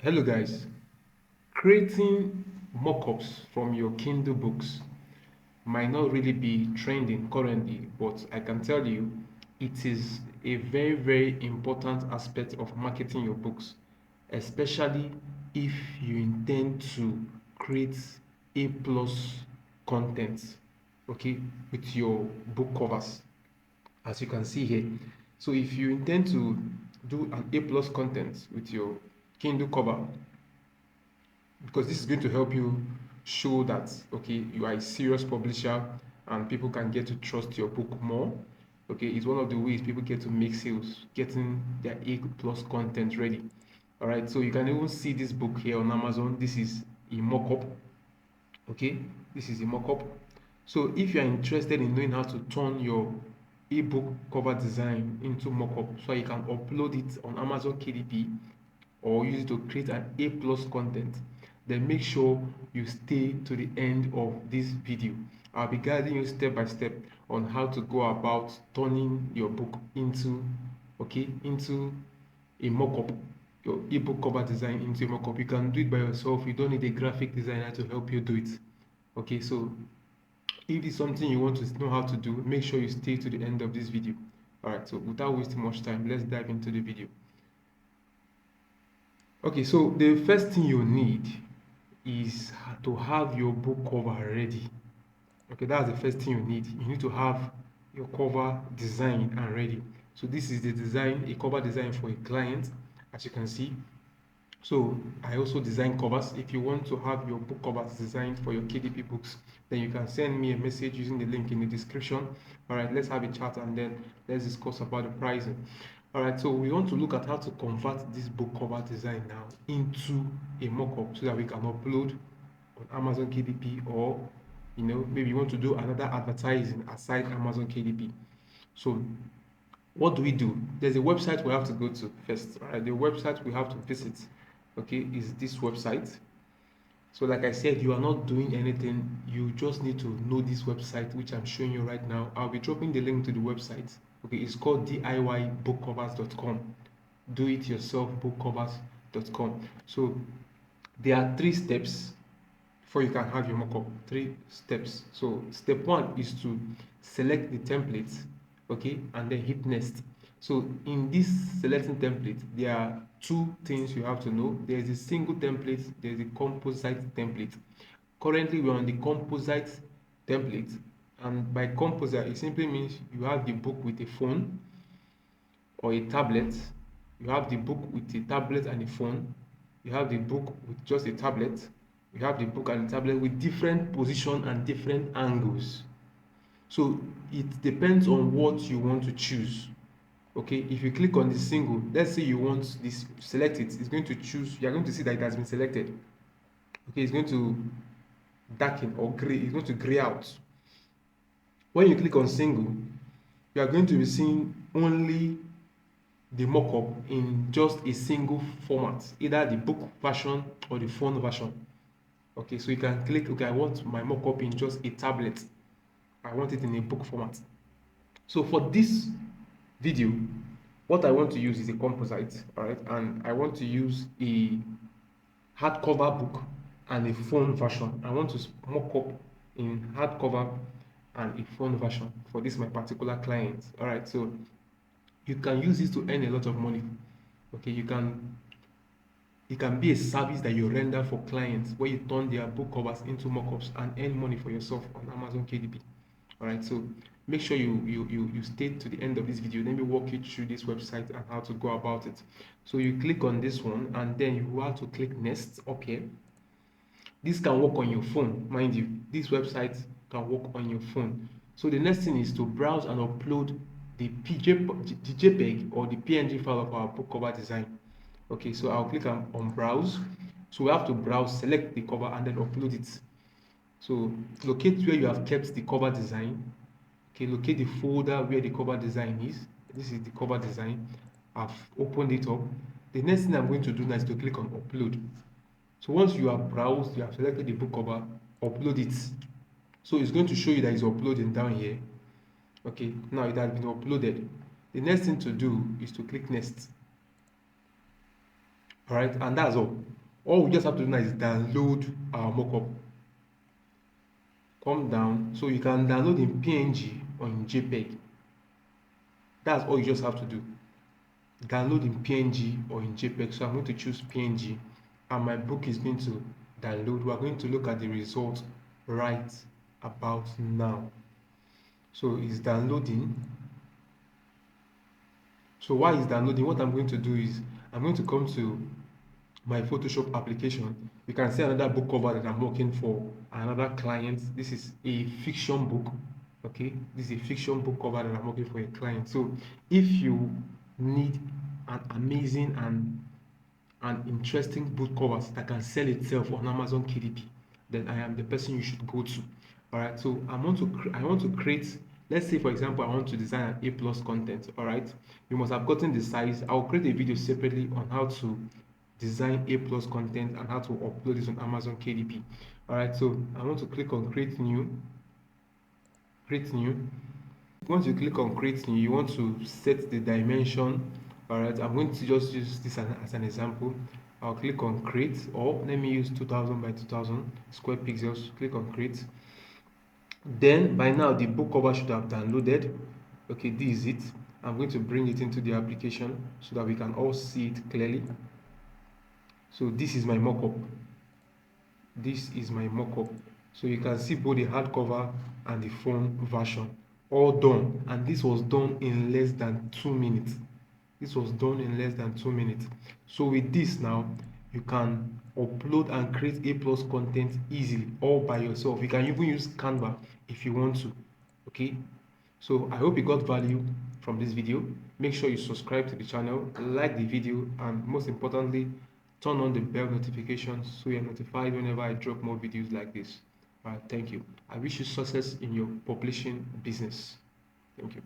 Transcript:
Hello guys, creating mockups from your Kindle books might not really be trending currently, but I can tell you it is a very important aspect of marketing your books, especially if you intend to create A plus content, okay, with your book covers, as you can see here. So if you intend to do an A plus content with your Kindle cover, because this is going to help you show that okay, you are a serious publisher and people can get to trust your book more. Okay, it's one of the ways people get to make sales, getting their A plus content ready. All right, so you can even see this book here on Amazon. This is a mock-up. Okay, this is a mock-up. So if you are interested in knowing how to turn your ebook cover design into mock-up so you can upload it on Amazon KDP or use it to create an A plus content, then make sure you stay to the end of this video. I'll be guiding you step by step on how to go about turning your book into a mock-up, your ebook cover design into a mock-up. You can do it by yourself. You don't need a graphic designer to help you do it. Okay, so if it's something you want to know how to do, make sure you stay to the end of this video. All right, so without wasting much time, let's dive into the video. Okay, so the first thing you need is to have your book cover ready. Okay, that's the first thing you need. You need to have your cover designed and ready. So this is the design, a cover design for a client, as you can see. So I also design covers. If you want to have your book covers designed for your KDP books, then you can send me a message using the link in the description. All right, let's have a chat and then let's discuss about the pricing. All right, so we want to look at how to convert this book cover design now into a mock-up so that we can upload on Amazon KDP, or maybe you want to do another advertising aside Amazon KDP. So what do we do? There's a website we have to go to first. Right? The website we have to visit, okay, is this website. So like I said, you are not doing anything. You just need to know this website, which I'm showing you right now. I'll be dropping the link to the website. Okay, it's called DIYbookcovers.com. Do it yourself bookcovers.com. So there are 3 steps before you can have your mockup. 3 steps. So step 1 is to select the template, okay, and then hit next. So in this selecting template, there are 2 things you have to know. There is a single template, there is a composite template. Currently we're on the composite template, and by composite it simply means you have the book with a phone or a tablet, you have the book with a tablet and a phone, you have the book with just a tablet, you have the book and the tablet with different position and different angles. So it depends on what you want to choose. Okay, if you click on the single, let's say you want this, select it, it's going to choose, you're going to see that it has been selected. Okay, it's going to darken or gray, it's going to gray out. When you click on single, you are going to be seeing only the mockup in just a single format, either the book version or the phone version. Okay, so you can click, okay, I want my mockup in just a tablet, I want it in a book format. So for this video, what I want to use is a composite, all right, and I want to use a hardcover book and a phone version. I want to mock up in hardcover and a phone version for this my particular client. All right, so you can use this to earn a lot of money. Okay, it can be a service that you render for clients where you turn their book covers into mockups and earn money for yourself on Amazon KDP. All right, so make sure you stay to the end of this video. Let me walk you through this website and how to go about it. So you click on this one and then you have to click next. Okay, this can work on your phone, mind you. This website can work on your phone. So the next thing is to browse and upload the JPEG or the PNG file of our book cover design. Okay, so I'll click on browse. So we have to browse, select the cover and then upload it. So locate where you have kept the cover design. Okay, locate the folder where the cover design is. This is the cover design. I've opened it up. The next thing I'm going to do now is to click on upload. So once you have browsed, you have selected the book cover, upload it. So it's going to show you that it's uploading down here. Okay, now it has been uploaded. The next thing to do is to click next. All right, and that's all we just have to do now is download our mockup. Come down, so you can download in PNG or in JPEG. That's all you just have to do. Download in PNG or in JPEG. So I'm going to choose PNG, and my book is going to download. We are going to look at the result right about now. So it's downloading. So while it's downloading, what I'm going to do is I'm going to come to my Photoshop application. You can see another book cover that I'm working for another client. This is a fiction book. Okay, this is a fiction book cover that I'm working for a client. So if you need an amazing and interesting book covers that can sell itself on Amazon KDP, then I am the person you should go to. All right, so I want to create, let's say for example I want to design an A plus content. All right, you must have gotten the size. I'll create a video separately on how to design A plus content and how to upload this on Amazon KDP. All right, so I want to click on create new. Once you click on create new, you want to set the dimension. All right, I'm going to just use this as an example. I'll click on create, or let me use 2000 by 2000 square pixels. Click on create. Then by now the book cover should have downloaded. Okay, this is it. I'm going to bring it into the application so that we can all see it clearly. So this is my mockup. So you can see both the hardcover and the phone version all done, and this was done in less than 2 minutes. So with this now, you can upload and create A plus content easily all by yourself. You can even use Canva if you want to. Okay, so I hope you got value from this video. Make sure you subscribe to the channel, like the video, and most importantly, turn on the bell notifications so you're notified whenever I drop more videos like this. All right, thank you. I wish you success in your publishing business. Thank you.